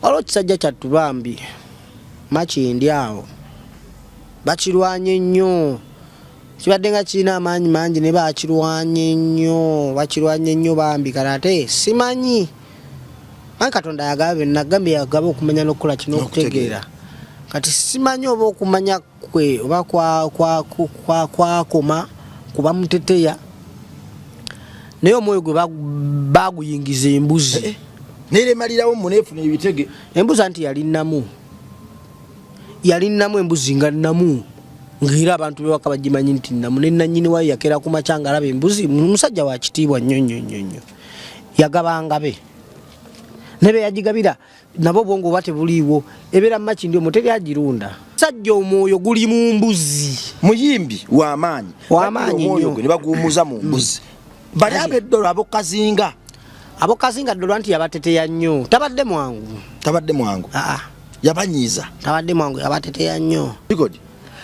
Waliwo kisajja kyattu bambi Makindi awo bakirwanye nnyo kibadde nga kirina amaanyi mangi ne bakirwanye nnyo bambi kati simanyi Katonda yagaba nagambye yagaba okumanya n'okukola kino okutegeera kati simanyi oba okumanya kwe oba kwakoma kuba muteteya naye omwoyo gwe baguyingiza embuzi neremalirawo munefu nebitege embuzi anti yalinamu embuzi nga namu ngira abantu bewaka bagimanyi nti namu nenanyini wayo yakera ku macanga alaba embuzi musajja wa kitiibwa nnyo yagabanga be nebe yagigabira nabo bongo bate buliwo ebera Makindi omuteri agirunda sajja omwoyo guli mu mbuzi muyimbi w'amaanyi nnyo ne bagumuza mu mbuzi bali abeddolo abokazinga ddolo anti yabateteya nnyo tabadde mwangu yabanyiiza tabadde mwangu yabateteya nnyo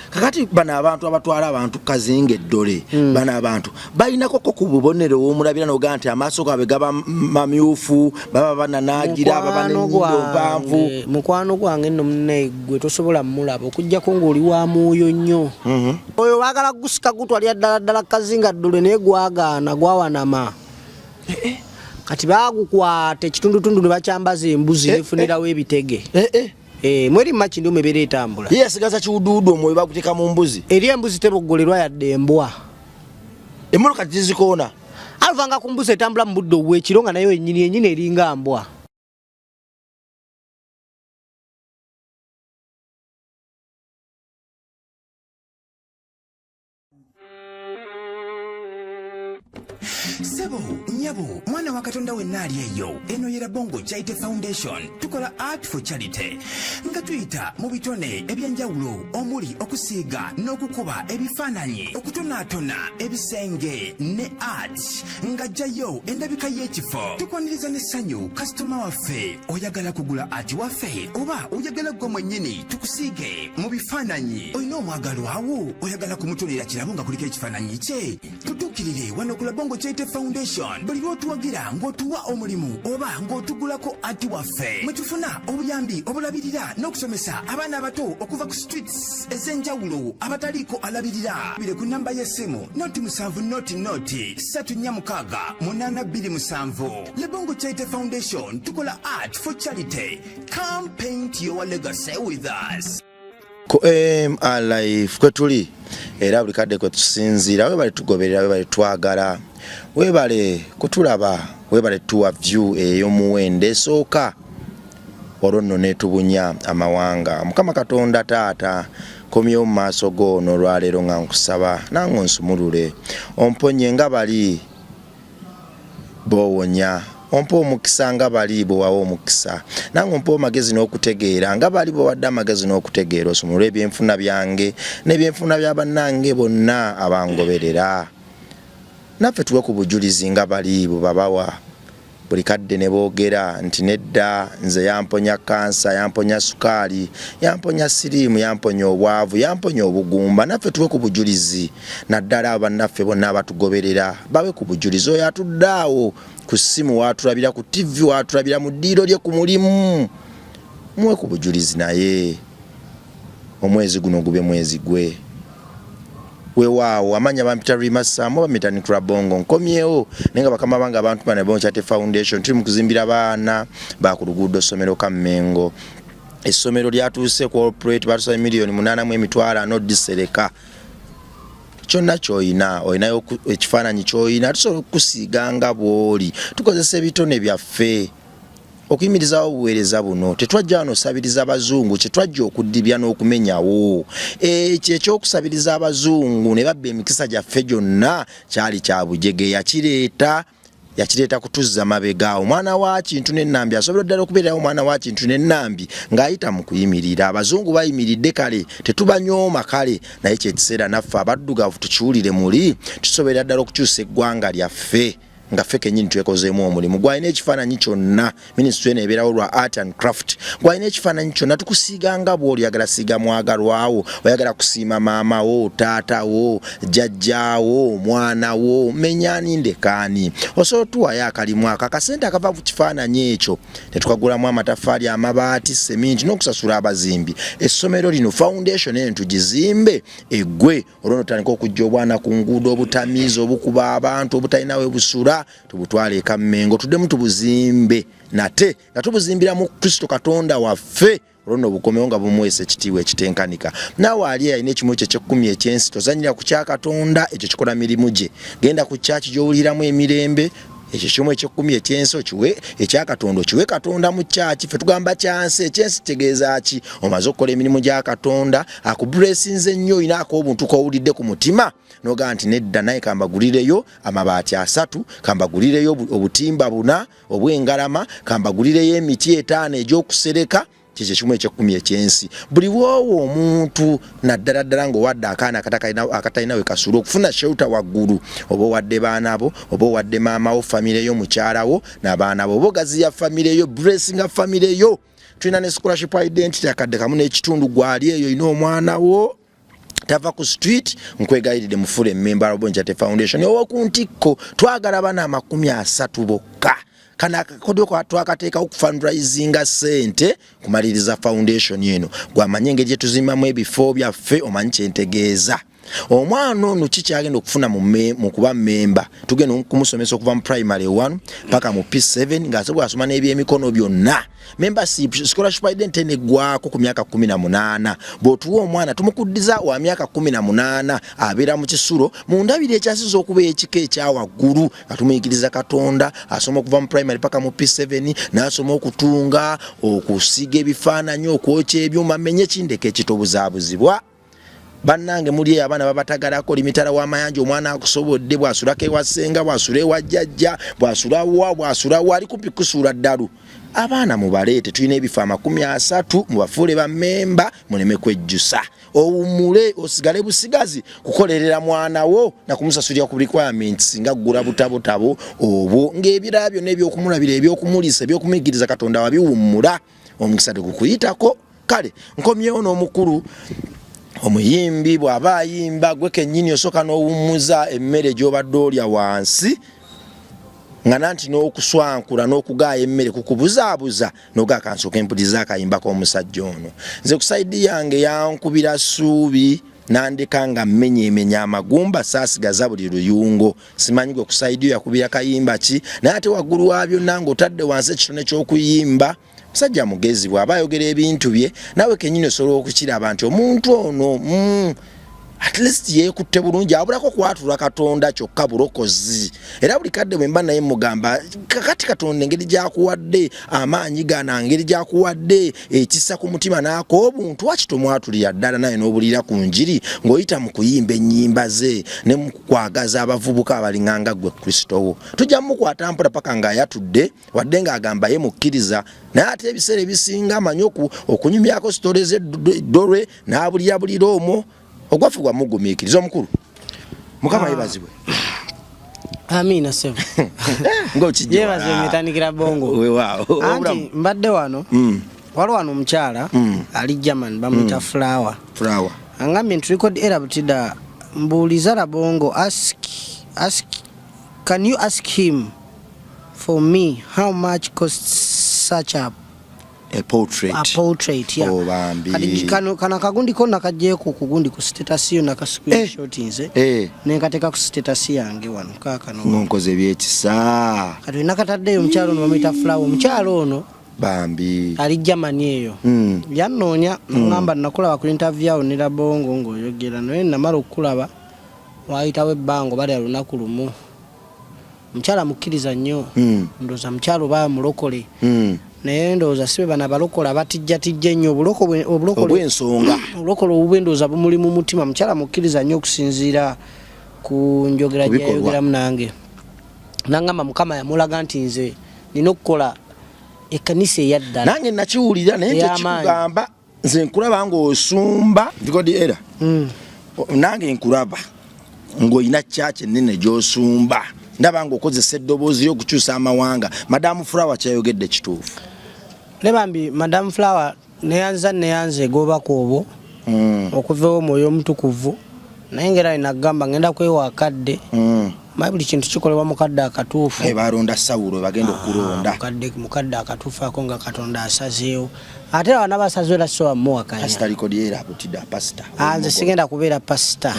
kakati bana abantu abatwala abantu kazinga eddole bana abantu balinako ku bubonero omulabira noga nti amaaso gaabwe gaba mamyufu baba bananaagira baba n'ennyindo mpanvu mukwano gwange nno munne gwe tosobola mulaba okujjako ng'oli wa mwoyo nnyo oyo baagala gusika gutwalira ddala kazinga ddole naye gwagaana gwawanama kati baagukwata ekitundutundu ne bakyambaza embuzi nefunirawo ebitege mweri Makindi omebera etambula yesigaza kiwuduudu omwoyo baguteeka mu mbuzi eri embuzi teboggolerwa yadde embwa emmotoka tizikoona aluvanga ku mbuzi etambula mu budde obw'ekiro nga nayo ennyini eringa mbwa Sebo, nyabo, mwana wa Katonda wenna ali eyo. Eno yera Bongo Charity Foundation. Tukola art for charity. Nga tuyita mu bitone ebyenjawulo omuli okusiiga n'okukuba ebifaananyi, okutonaatona ebisenge ne art. Nga jjayo endabika y'ekifo. Tukwaniriza n'essanyu kasitoma waffe. Oyagala kugula art waffe oba oyagala gwe mwennyini tukusiige mu bifaananyi. Olina omwagalwa awo oyagala kumutonera kirabo nga kuliko ekifaananyi kye. Tutuukirire wano ku Bongo Charity Foundation buli lw'otuwagira ng'otuwa omulimu oba ng'otugulako ati waffe mwe tufuna obuyambi obulabirira n'okusomesa abaana abato okuva ku streets ez'enjawulo abataliiko alabirira bire ku namba y'essimu noti 7 noti 346 Le Bongo Charity Foundation tukola art for charity. Come paint your legacy with us. Ko alive kwetuli era buli kadde kwe tusinziira webale tugoberera webale twagala webale kutulaba webale tuwa view ey'omuwendo esooka olwo nno netubunya amawanga Mukama Katonda taata komyewo mu maaso go n'olwaleero nga nkusaba nange onsumulule omponye nga bali bowonya ompa omukisa nga bali bowawa omukisa nange ompa amagezi n'okutegeera nga bali bowadde amagezi n'okutegeera osumulule ebyenfuna byange n'ebyenfuna bya bannange bonna abangoberera naffe tuwe ku bujulizi nga bali bubabawa buli kadde ne boogera nti nedda nze yamponya kansa yamponya sukaali yamponya siriimu yamponya obwavu yamponya obugumba naffe tuwe ku bujulizi naddala abo bannaffe bonna abatugoberera bawe ku bujulizi oyo atuddaawo ku ssimu watulabira ku TV watulabira mu ddiiro lye ku mulimu muwe ku bujulizi naye omwezi guno gube mwezi gwe weewaawo amanya bampita Rimasamo bamita Nikula Bongo nkomyewo nenga bakama banga abantu bana Bongo Charity Foundation tuli mu kuzimbira baana ba ku luguudo somero Kamengo essomero lyatuuse corporate batusaba miliyoni 8.4 disereka kyonna kyoyina oyinayo ekifaananyi kyoyina tusobola okusiiga nga bw'oli tukozesa ebitone byaffe okuyimirizawo obuweereza buno tetwajja wano osabiriza abazungu kyetwajja okuddibya n'okumenyawo ekyo ekyokusabiriza abazungu ne babba emikisa gyaffe gyonna kyali kya bujege yakireeta kutuzza mabega omwana wa Kintu n'Ennambi asobola ddala okubeerawo omwana wa Kintu n'Ennambi ng'ayita mu kuyimirira abazungu bayimiridde kale tetubanyooma kale naye kyekiseera naffe abaddugavu tukiwulire muli tusobolera ddala okukyusa eggwanga lyaffe nga feke nyinyi twekozeemu omulimu gwalina ekifaananyi kyonna ministry eno ebeerawo lwa art and craft gwalina ekifaananyi kyonna tukusiiga nga bw'oli oyagala siiga mwagalwawo oyagala kusiima maamawo taatawo jjajjaawo omwanawo menyani ndekaani osobola tuwayo akalimu ako akasente akava ku kifaananyi ekyo tetukagulamu amataffaali amabaati seminti n'okusasula abazimbi essomero lino foundation eno tugizimbe eggwe olw'onotandika okujja obwana ku nguudo obutamiiza obukuba abantu obutalina we busula tubutwale eka Mmengo tuddemu tubuzimbe nate nga tubuzimbira mu Kristo Katonda waffe olwono bukomewo nga bumuweesa ekitiibwa ekitenkanika naawe ali alina ekimu kye ky'ekkumi ekyensi tozanyira ku kya Katonda ekyo kikola mirimu gye genda ku kyaki gy'owuliramu emirembe ekyo kimu eky'ekkumi ekyensi okiwe ekya Katonda okiwe Katonda mu kyaki ffe tugamba kyansi ekyensi kitegeeza ki omaze okukola emirimu gya Katonda akubulesinze nnyo olina ak'obuntu k'owulidde ku mutima noga nti nedda naye kambagulireyo amabaati 3 kambagulireyo obutimba 4 obw'engalama kambagulireyo emiti 5 egy'okusereka kye kimu eky'ekkumi ekyensi buli woowo omuntu naddala ddala ng'owadde akaana akatalina we kasula okufuna shelter waggulu oba owadde baana bo oba owadde maamawo famire yo mukyalawo n'abaana bo oba ogaziya famire yo blessinga famire yo tulina ne scholarship identity akadde kamu n'ekitundu gwali eyo olina omwana wo tava ku street nkwegayiride mufule member of Bonjate Foundation owoku ntikko twagala abana 30 bokka kana akakodyo kwa twakateeka ku fundraising sente kumaliriza foundation eno gwamanye engeri gye tuzimamu ebifo byaffe omanyi kyentegeeza omwana ono kikyagenda okufuna mu kuba member tugenda kumusomesa okuva mu primary 1 paka mu P7 ng'asobola asoma n'ebyemikono byonna membership scholarship identity negwako ku myaka 18 bw'otuwa omwana tumukuddiza wa myaka 18 abeera mu kisulo mu ndabiro ekyasiza okuba ekika ekyawaggulu nga tumuyigiriza Katonda asoma okuva mu primary paka mu P7 n'asoma okutunga okusiga ebifaananyi okwokya ebyuma menye kindeke ekitobuzaabuzibwa bannange muli abaana babatagalako limitala w'amayanja omwana akusobodde bwasulako ewasenga bwasula ewajjajja bwasula wali kumpi kusuula ddalu abaana mubaleete tulina ebifa 30 mubafuule ba memba muleme kwejjusa owumule osigale busigazi kukolerera mwana wo na kumusasulira ku requirements singa gula butabotabo obwo ng'ebirala byonna ebyokumulabira ebyokumulisa ebyokumuyigiriza Katonda wabiwummula omukisa tegukuyitako kale nkomyewo n'omukulu omuyimbi bw'aba ayimba gwe kennyini osooka n'owummuza emmere gy'obadde olya wansi nga nanti n'okuswankula n'okugaaya emmere kukubuzaabuza n'ogakansooka empuliza akayimba k'omusajja ono nze ku saidi yange yankubira ssuubi nandeka nga mmenyemenya amagumba saasigaza buli luyungo simanyi gwe ku saidi yo yakubira kayimba ki naye ate waggulu wa byonna ng'otadde wansi ekitone ky'okuyimba musajja mugezi bw'aba ayogera ebintu bye nawe kennyini osobola okukiraba nti omuntu ono at least yeekutte bulungi abulako kwatula Katonda kyokka bulokozi era buli kadde bwe mba naye mugamba kakati Katonda engeri gyakuwadde amaanyi gana engeri gyakuwadde ekisa ku mutima n'ako obuntu wakitomwatulira ddala naye n'obulira ku njiri ng'oyita mu kuyimba ennyimba ze ne mu kwagaza abavubuka abalinganga gwe Kristo wo tujja mukwata mpola paka ng'ayatudde wadde ng'agamba ye mukkiriza naye ate ebiseera ebisinga amanyi okunyumyako sitole z'eddolwe n'abulirabulira omwo ogwafu gwa mugumiikiriza omukulu mukama yebazibwe amina sebo ng'okijja yebaze mitandikira bongo weewaawo anti mbadde wano waliwo wano omukyala ali German bamuyita Flower angambye nti record era butida mbuuliza la bongo ask can you ask him for me how much costs such a portrait yeah. Oh bambi kana kagundi konna kajjeeko kugundi ku status yo naka screenshot nze nekateka ku status yange wano kakano nkoze byekisa kati nakataddeyo omukyalo ono bamuyita Flower omukyalo ono bambi ali Germany eyo yannoonya ngamba nakulaba ku interview awo nera bongo ng'oyogera naye namala okukulaba wayitawo ebbango bali alunaku lumu omukyala mukkiriza nnyo ndooza mukyalo baba mulokole naye ndowooza sibe bana balokola batijjatijja ennyo obulokole obubendooza bumuli mu mutima mukyala mukkiriza nnyo okusinziira ku njogera gyayogeramu nange nangamba mukama yamulaga nti nze nina okukola ekkanisa eyaddala nange nakiwulira naye tekikugamba nze nkulaba ng'osumba vikodi era nange nkulaba ng'olina kyaki ennene gy'osumba ndaba ng'okozesa eddoboozi y'okukyusa amawanga. Madamu Flower kyayogedde kituufu. Lebambi Madam Flower neyanze egobako obwo okuvaho omwoyo omutukuvu naye ngera inagamba ngenda kwewa akadde buli kintu kikolebwa mukadde akatuufu. Balonda Sawulo bagenda okulonda mukadde akatuufu ako nga Katonda asazeewo ate abana basazeera so wamuwakanya. Pastor Likodi era Butida pastor. Nze sigenda kubeera pastor.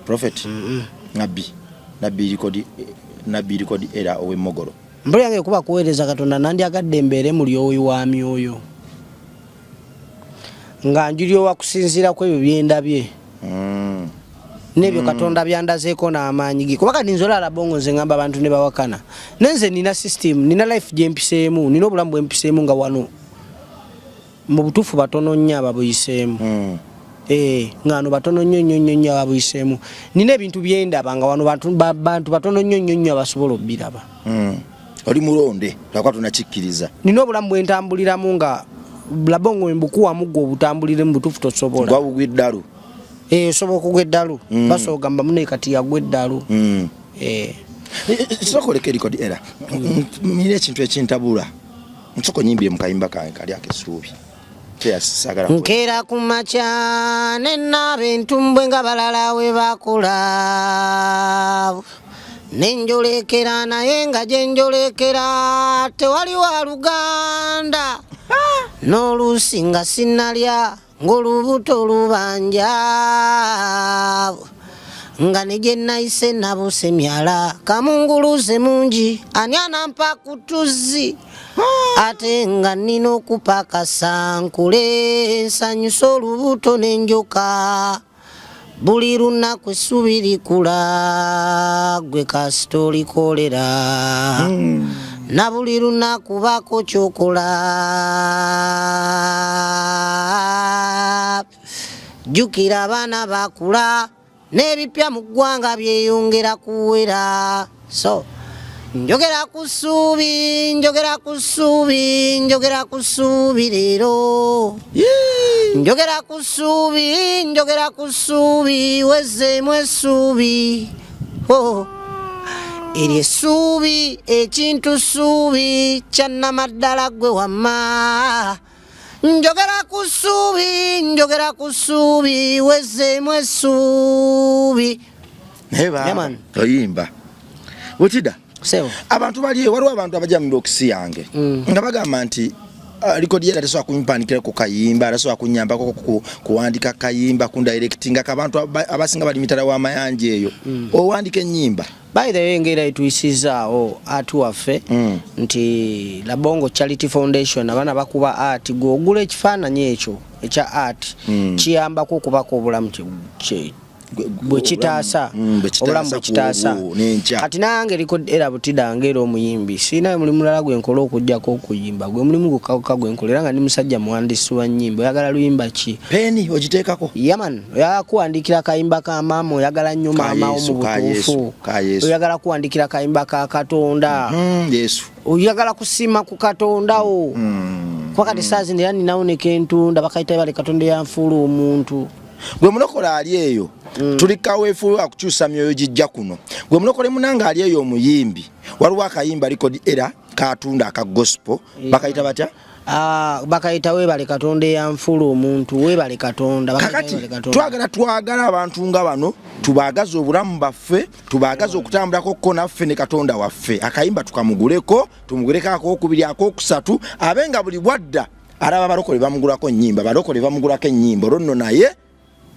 Prophet. Nabbi Likodi era ow'Emmogolo. Mbuli yange kuba kuweereza Katonda nandyagadde mbeere muli oyo wa myoyo nga njulyowa kusinziira ku ebyo byendabye n'ebyo Katonda byandazeeko n'amaanyi ge kuba kati nzola alabongo nze ngamba abantu ne bawakana nenze nina system nina life gye mpiseemu nina obulamu bwe mpiseemu nga wano mu butuufu batono nnyo ababuyiseemu ngano batono nnyo ababuyiseemu nina ebintu byendaba nga wano bantu batono nnyo abasobola obbiraba. Oli mulonde lwakwa tunakikkiriza. Nina obulamu bwe ntambuliramu nga labongo embukuwamu gwe obutambulire mu butuufu tosobola. Gwabugwa eddalu. Osobola okugwa eddalu. Basogamba mune kati yagwa eddalu. Sokoleka Likodi era. Nina ekintu ekintabula. Nsoko nyimbye mu kayimba kange kali ak'essuubi. Nkera ku makya nenaba entumbwe nga balala we bakola. Nenjolekera naye nga gyenjolekera tewali wa Luganda n'oluusi nga sinnalya ng'olubuto lubanja nga ne gye nayise nabuse myala kamunguluze mungi ani anampa kutuzi ate nga nnina okupakasa nkule nsanyusa olubuto n'enjoka buli lunaku essubi likula gwe kasita olikolera na buli lunaku bako kyokola jjukira abaana bakula n'ebipya mu ggwanga byeyongera kuwera so njogera ku ssuubi leero njogera ku ssuubi wezzeemu essuubi eri essuubi ekintu ssuubi kyannamaddala gwe wamma njogera ku ssuubi wezzeemu essuubi. Oyimba Butida abantu bali waliwo abantu abajja mu box yange nga bagamba nti Likodi era tesobola kumpandikira ku kayimba tesobola kunyambako kuwandika kayimba kundirectinga abantu abasinga bali mitala w'amayanja eyo owandika ennyimba. By the way ngera etuyisizaawo ati waffe nti Labongo Charity Foundation abaana bakuba art gwogula ekifaananyi ekyo ekya art kiyambako okubako obulamu bwe kitaasa obulamu bwe kitaasa kati nange Likodi era Butida ngera omuyimbi siina mulimu mulala gwe nkola okujjako okuyimba gwe mulimu gukauka gwe nkolera nga ndi musajja muwandiisi wa nnyimba oyagala luyimba ki peni ogiteekako yaman oyagala kuwandikira kayimba ka maama oyagala nnyo maama wo mu butuufu oyagala kuwandikira kayimba ka Katonda Yesu oyagala kusiima ku Katonda wo kwa kati saazi ndera ninawo ne kentunda bakayita bale Katonda yanfuula omuntu gwe mulokola ali eyo tuli kaweefulu akukyusa myoyo gijja kuno gwe munokole munanga ali eyo omuyimbi waliwo akayimba Likodi era katunda aka gospel bakayita batya bakayita webale Katonda yanfuula omuntu webale Katonda kakati twagala abantu nga bano tubagaza obulamu baffe tubagaza okutambulako ko naffe ne Katonda waffe akayimba tukamuguleko tumuguleko akokubiri akokusatu abenga buli bwadda araba barokole bamugulako nnyimba barokole bamugulako ennyimba olonno naye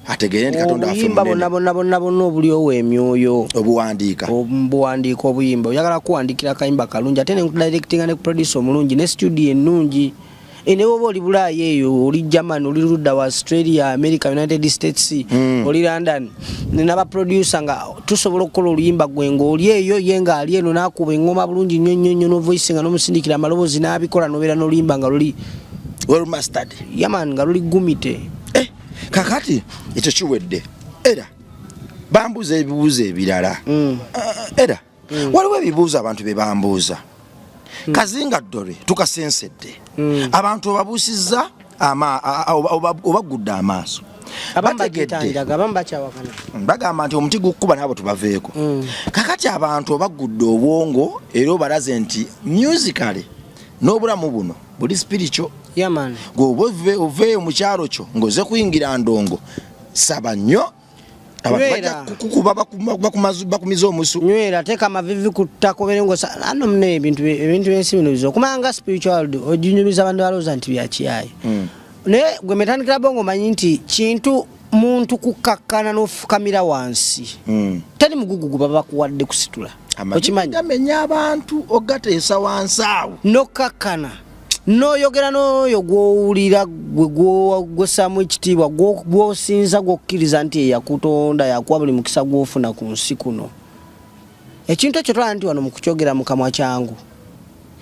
ategere ndi Katonda waffe munene bonna obuli ow'emyoyo obuwandiika obuyimba oyagala kuwandikira kayimba kalungi ate nekudirectinga ne kuproduce omulungi ne studio ennungi ne woba oli Bulaayi eyo oli German oli ludda wa Australia America United States oli London n'abaproducer nga tusobola okukola oluyimba gwe ng'oli eyo ye nga ali eno n'akuba engoma bulungi nnyo n'ovoice nga n'omusindikira amaloboozi n'abikola n'obeera n'oluyimba nga luli well mastered yaman nga luli gumite kakati ekyo kiwedde era bambuuza ebibuuzo ebirala era waliwo ebibuuzo abantu be bambuuza kazinga ddole tukasensedde abantu obabuusizza obagudde amaaso abategedde bagamba nti omuti gukuba nabo tubaveeko kakati abantu obagudde obwongo era obalaze nti musically n'obulamu buno buli spiritual yaman gwe mukyalo kyo ngoze kuyingira ndongo saba nnyo kukuba bakumiza omusu nywera teka amavivi kutako berengo ano mne ebintu byensi bino bizo kumanga spiritual ojinyumiza abantu baloza nti byakiyaye ne gwe metanikira bongo manyi nti kintu muntu kukakkana n'ofukamira wansi tali mugugu baba kuwadde kusitula okimanyi amenya abantu ogateesa wansi awo nokakkana noyogera n'oyo gw'owulira gwesamu ekitiibwa gw'osinza gw'okkiriza nti yakutonda yakuwa buli mukisa gw'ofuna ku nsi kuno ekintu ekyo twala nti wano mu kukyogera mu kamwa kyangu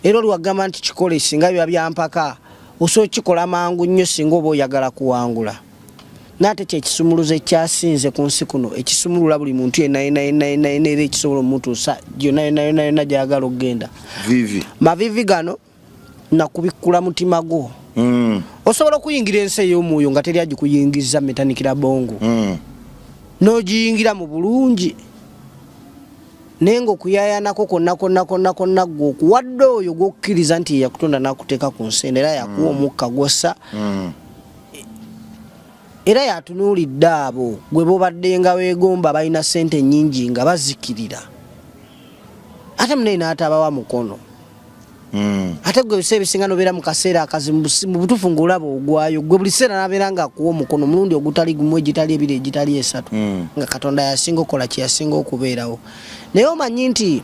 era oli wagamba nti kikole singa biba byampaka osobola kikola mangu nnyo singa oba oyagala kuwangula nate kyekisumuluzo ekyasinze ku nsi kuno ekisumulula buli muntu yenna era ekisobola omutuusa yonna gyayagala okgenda mavivi gano nakubikula mutima gwo osobola okuyingira ensi ey'omwoyo nga teri agikuyingiza metanikira bongo n'ogiyingira mu bulungi naye ng'okuyayanako konna gwe okuwadde oyo gw'okkiriza nti yakutonda n'akuteeka ku nsende era yakuwa omukka gwossa era yatunuulidde abo gwe bobadde nga weegomba balina ssente nnyingi nga bazikirira ate munaye n'atabawa mukono ate gwe biseera bisinga nobeera mu kaseera akazimu mu butuufu ng'olaba ogwayo gwe buli seera n'abeera ng'akuwa omukono mulundi ogutali gumu egitali ebiri egitali esatu nga katonda yasinga okukola kye yasinga okubeerawo naye omanyi nti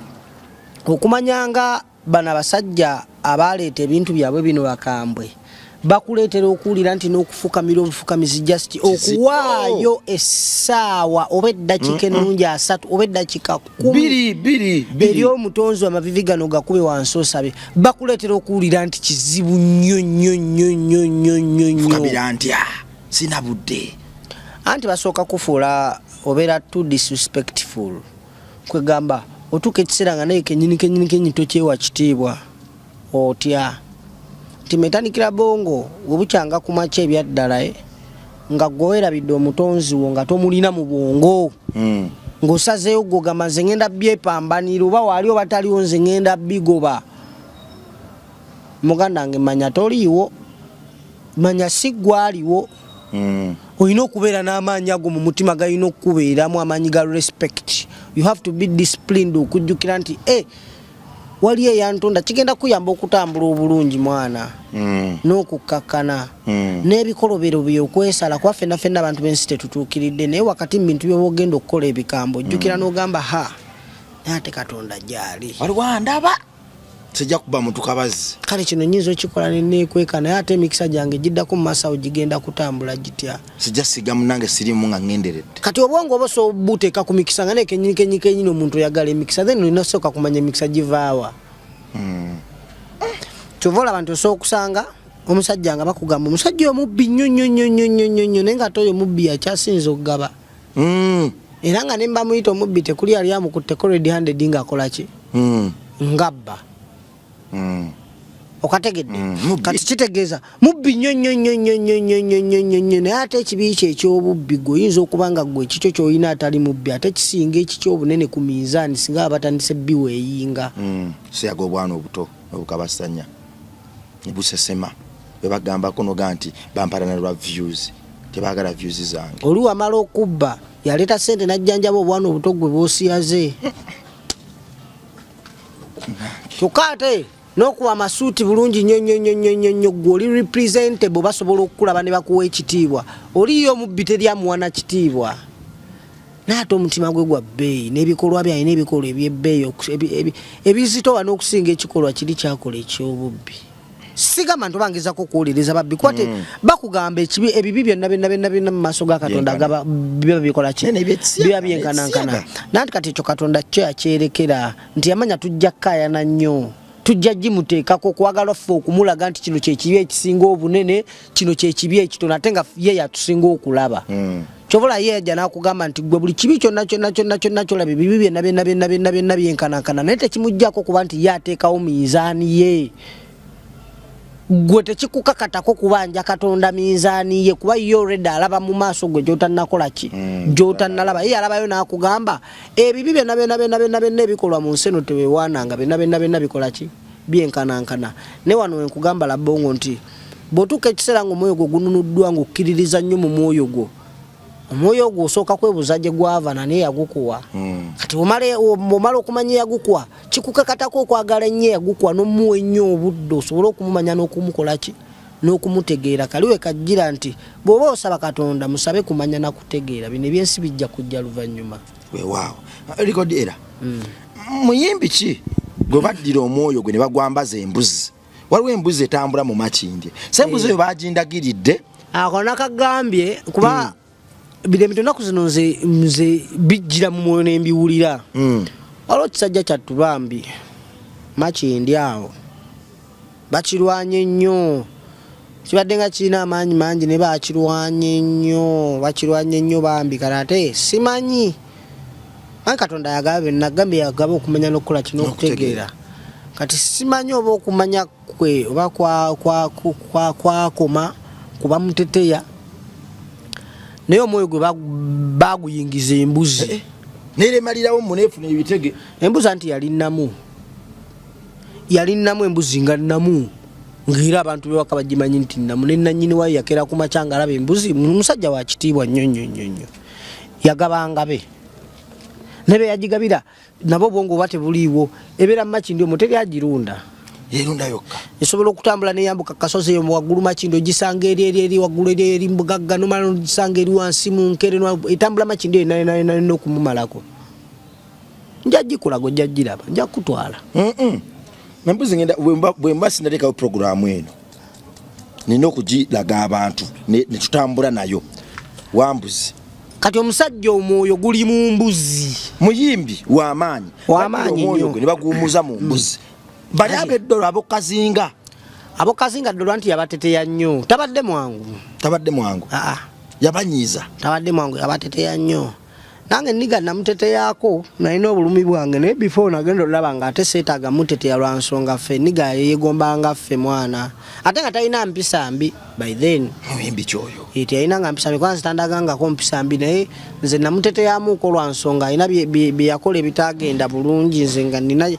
okumanyanga bano abasajja abaleeta ebintu byabwe bino bakambwe bakuleetera okuwulira nti n'okufukamira obufukamizi just okuwaayo essaawa oba eddakiika ennungi 3 oba eddakiika 10 eri omutonzi amavivi gano gakube wansi osabe bakuleetera okuwulira nti kizibu nnyo kabira ntya sina budde anti basooka kufuula obeera too disrespectful kwegamba otuuka ekiseera nga naye kenyini tokyewa kitiibwa otya timetanikira bongo webukyanga kumacha ebyaddala nga gwowerabidde omutonzi wo nga tomulina mu bwongo ng'osazeeyo gogamba nze ngenda byepambanira oba waali oba taliwo nze ngenda bigoba muganda wange manya toliiwo manya si gwaliwo olina okubeera n'amaanyi ago mu mutima galina okukubeeramu amaanyi ga respect you have to be disciplined okujjukira nti waliyo eyantonda kigenda kuyamba okutambula obulungi mwana n'okukakkana n'ebikolobero byokwesala kwa ffenna abantu b'ensi tetutuukiridde naye wakati mu bintu by'obogenda okukola ebikambo ojjukira n'ogamba ate katonda gyali waliwo ndaba sijja kuba muntu kabazi kale kino nyinza okikola neneekweka naye ate emikisa gyange giddako mu maaso awo gigenda kutambula gitya sijja siga munange sirimu nga ngenderedde kati obwongo oba obuteeka ku mikisa nga nekenyini omuntu oyagala emikisa then olina osooka kumanya emikisa givaawa kyova olaba nti osobola okusanga omusajja nga bakugamba omusajja omubbi nnyo naye nga ate oyo omubbi yakyasinza okugaba era nga ne mbamuyita omubbi tekuli ali amukutteko red handed ng'akola ki ngabba okategedde kati kitegeeza mubbi nnyo naye ate ekibi kye eky'obubbi gwe oyinza okuba nga gwe ekikyo ky'olina atali mubbi ate kisinga ekikyobunene ku miizaani singa abatandise bbi weeyinga siyaga obwana obuto obukabasanya nebusesema bwebagambako noga nti bampalana lwa views tebaagala views zange oli wamala okubba yaleeta ssente najjanjaba obwana obuto gwe boosiyaze kyokka ate n'okuwa amasuuti bulungi nnyo gwe oli representable basobola okukulaba ne bakuwa ekitiibwa oliyo omubbi teryamuwana kitiibwa naye ate omutima gwe gwa bbeeyi n'ebikolwa byaye n'ebikolwa ebyebbeeyi ebizitowa n'okusinga ekikolwa kiri kyakola eky'obubbi sigamba nti obangezako okuwuliriza babbi kwate bakugamba ebibi byonna mu maaso ga katonda biba bikola ki biba byenkanankana nanti kati ekyo katonda kyo yakyerekera nti yamanya tujja kkaayana nnyo tujja gimuteekako kwagala ffe okumulaga nti kino kyekibi ekisinga obunene kino kyekibi ekitono ate nga ye yatusinga okulaba kyobola ye yajja n'akugamba nti gwe buli kibi kyonna kyolaba ebibi byonna byenkanankana naye tekimuggyako kuba nti ye ateekawo miizaani ye gwe tekikukakatako kubanja Katonda minzaani ye kuba yo already alaba mu maaso gwe gy'otannakola ki gy'otannalaba ye alabayo n'akugamba ebibi byonna ebikolwa mu nsi eno teweewaananga byonna bikola ki byenkanankana ne wano wenkugamba Labongo nti bw'otuuka ekiseera ng'omwoyo gwo gununuddwa ng'okkiririza nnyo mu mwoyo gwo omwoyo gwo osooka kwebuuza gye gwava naye yagukuwa kati omala okumanya yagukuwa kikukakatako okwagala ennyo yagukuwa n'omuwa ennyo obudde osobole okumumanya n'okumukola ki n'okumutegeera kaliwe kajjira nti bw'oba osaba Katonda musabe kumanya na kutegeera bino ebyensi bijja kujja luvannyuma weewaawo likodi era muyimbi ki gwe baddira omwoyo gwe ne bagwambaza embuzi waliwo embuzi etambula mu makindye se embuzi eyo bagindagiridde ako nakagambye kuba bide mitonaku zino nze bijjira mu mwoyo n'embiwulira waliwo kisajja kyattu bambi makindi awo bakirwanye nnyo kibadde nga kirina amaanyi mangi ne bakirwanye nnyo bambi kale ate simanyi Katonda yagaba nagambye yagaba okumanya n'okukola kino okutegeera kati simanyi oba okumanya kwe oba kwakoma kuba muteteya naye omwoyo gwe baguyingiza embuzi neremalirawo muneefuna ebitege embuzi anti yalinamu embuzi nga nnamu ng'era abantu bewaka bagimanyi nti nnamu nenanyini wayo yakera ku makyanga alaba embuzi musajja wa kitiibwa nnyo yagabanga be nebe yagigabira nabo bongo bate buliwo ebera makindi omuteri agirunda yerunda yokka esobola okutambula neyambuka kasozi yo waggulu makindo gisanga eri waggulu eri mbugagga nomala gisanga eri wansi mu nkere etambula makindi n'okumumalako njagikula go njagiraba njakutwala nambuzi ngenda bwe mbasi ndalekawo programu eno nina okugilaga abantu ne tutambula nayo wambuzi kati omusajja omwoyo guli mu mbuzi muyimbi w'amaanyi omwoyo gwe ne baguwumuza mu mbuzi bali abeddolo abokazinga ddolo nti yabateteya nnyo tabadde mwangu yabanyiiza tabadde mwangu yabateteya nnyo nange niga namuteteyako nalina obulumi bwange naye before nagenda olaba nga ate seetaaga muteteya lwa nsonga ffe niga yeyegombanga ffe mwana ate nga talina mpisa mbi by then muyimbi kyoyo eti alina nga mpisa mbi kwanza tandagangako mpisa mbi naye nze namuteteyamuuko lwa nsonga alina bye yakola ebitaagenda bulungi nze nga nina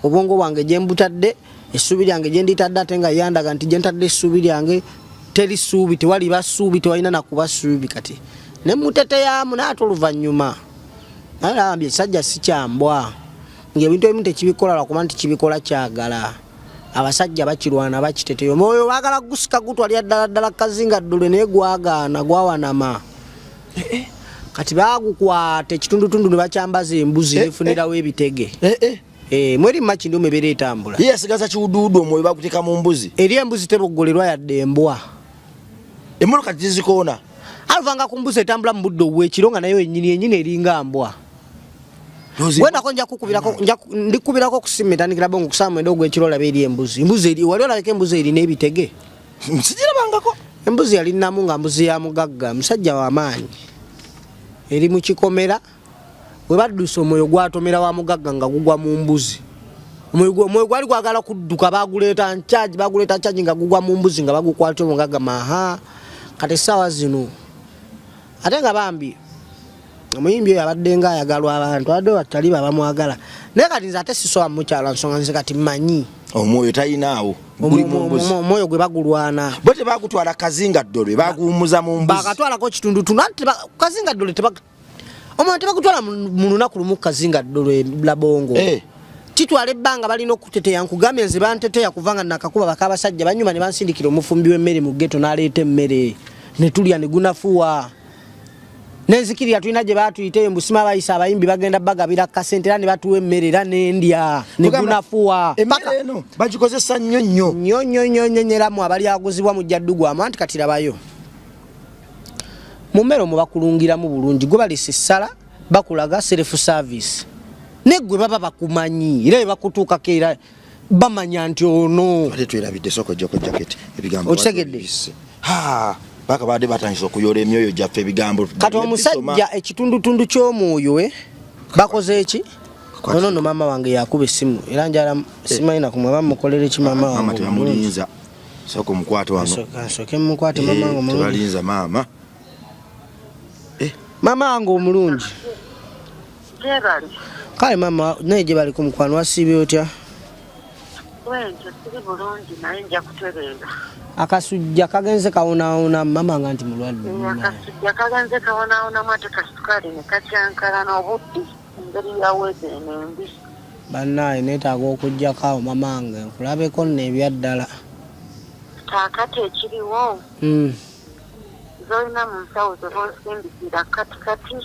obwongo bwange gye mbutadde essuubi lyange gye nditadde ate nga yandaga nti gye ntadde essuubi lyange teri ssuubi tewaliba ssuubi tewalina nakuba ssuubi kati ne muteteyamu naate oluvannyuma nalambye ekisajja si kyambwa ng'ebintu ebimu tekibikola lwakuba nti kibikola kyagala abasajja bakirwana bakiteteyo omwoyo baagala gusika gutwalya ddala kazinga ddole naye gwagaana gwawanama kati baagukwata ekitundutundu ne bakyambaza embuzi nefunirawo ebitege mweri makindi omebera etambula ye yasigaza kiwuduwudu omwoyo baguteeka mu mbuzi eri embuzi teboggolerwa yadde embwa emmolo kati tizikoona aluvanga ku mbuzi etambula mu budde obw'ekiro nga nayo ennyini eringa mbwa wendako ndikubirako kusimu etandikira bongo kusaba mwenda ogw'ekiro olaba eri embuzi wali olabeko embuzi erina ebitege sigirabangako embuzi yalinamu nga mbuzi ya mugagga musajja w'amaanyi eri mu kikomera we baddusa omwoyo gwatomera wa mugagga nga gugwa mu mbuzi omwoyo gwali gwagala kudduka baguleeta ncaji nga gugwa mu mbuzi nga bagukwata omugagga maha kati essaawa zino ate nga bambi omuyimbi oyo abadde nga ayagalwa abantu adde batali babamwagala naye kati nze ate sisoba mukyala nsonga nze kati manyi omwoyo talinaawo omwoyo gwe bagulwana bo tebagutwala kazinga ddole baguwumuza mu mbuzi bakatwalako kitundutundu anti kazinga ddole omwoyo tebagutwala mu lunaku lumu kazinga ddole Labongo kitwala ebbanga balina okuteteya nkugambye nze banteteya kuvanga nakakuba bakabasajja banyuma ne bansindikira omufumbi w'emmere mu ghetto n'aleeta emmere ne tulya ne gunafuwa nenzikirira tulina gye batuyita embusima abayisa abayimbi bagenda bagabira kasente era ne batuwa emmere era n'endya ne gunafuwa emmere eno bagikozesa nnyo nyeramu abali aguzibwa mu jjaddugwamu anti kati rabayo mu mmere omwo bakulungiramu bulungi gwe balesa essala bakulaga self service negwe baba bakumanyi era bakutuukako era bamanya nti ono ate twerabidde soko joko jacket ebigambo okitegedde baka bade batandise okuyola emyoyo gyaffe ebigambo kati omusajja ekitundutundu ky'omwoyo bakoze eki ono mama wange yakuba essimu era njala simanyi nakumwe bamukolera ekimama wange tebamulinza soko mukwato wano soke mukwato mamango mulungi tebalinza mama mamango omulungi Jebali. kale mama naye gye bali ku mukwano wasiibye otya Wenje siri bulungi naye nja kutereera. akasujja kagenze kawunaawuna mama nga nti mulwadde Akasujja kagenze kawonaawona mwate kasukali ne kakyankala n'obudde engeri yaweeze enembi. bannaaye neetaaga okuggyako awo mamange nkulabeko nno ebyaddala Kaakati ekiriwo zolina mu nsawo zebonsindikira katikati.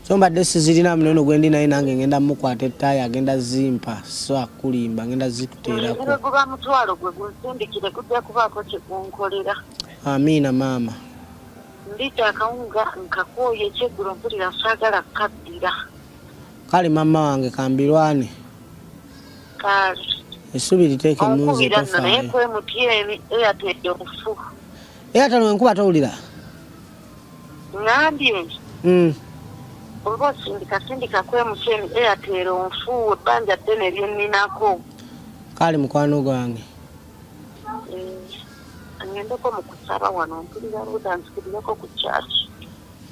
so mbadde sizirina munono gwe ndi naye nange ngenda mukwata ettaaya agenda zimpa so akulimba ngenda zikuteerako Ngere guba mutwalo gwe gunsindikire kujja kubaako kye gunkolera. amiina maama Ndita akawunga nkakooye ekyeggulo mpulira saagala kaddira. kale mama wange kambirwane Kale. essubi liteeke munzi Onkubira nno naye tofaayo kwemutyeni eyatedde obufu. era tano enkuba towulira Ngambye oba osindika kwemutyeni eyatera onfuuwe ebbanja ddene lyenninako. kale mukwano gwange Ngendeko mu kusaba wano mpulira buuza nzikirireko ku kyaki.